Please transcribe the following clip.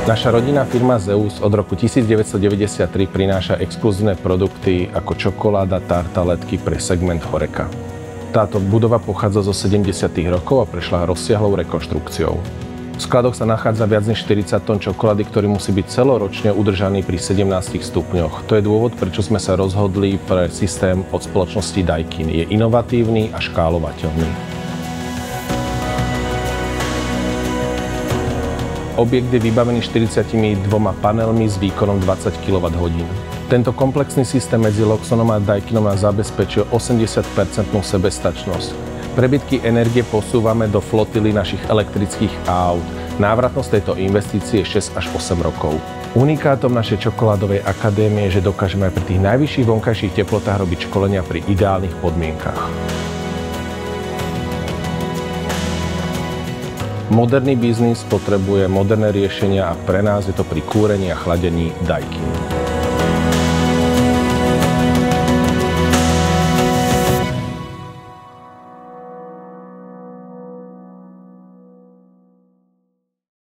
Naša rodinná firma Zeus od roku 1993 prináša exkluzívne produkty ako čokoláda, tartaletky pre segment Horeca. Táto budova pochádza zo 70. rokov a prešla rozsiahlou rekonštrukciou. V skladoch sa nachádza viac než 40 tón čokolády, ktorý musí byť celoročne udržaný pri 17 stupňoch. To je dôvod, prečo sme sa rozhodli pre systém od spoločnosti Daikin. Je inovatívny a škálovateľný. Objekt je vybavený 42 panelmi s výkonom 20 kWh. Tento komplexný systém medzi Loxonom a Daikinom nás zabezpečuje 80% sebestačnosť. Prebytky energie posúvame do flotily našich elektrických aut. Návratnosť tejto investície je 6 až 8 rokov. Unikátom našej čokoládovej akadémie je, že dokážeme aj pri tých najvyšších vonkajších teplotách robiť školenia pri ideálnych podmienkach. Moderný biznis potrebuje moderné riešenia a pre nás je to pri kúrení a chladení Daikin.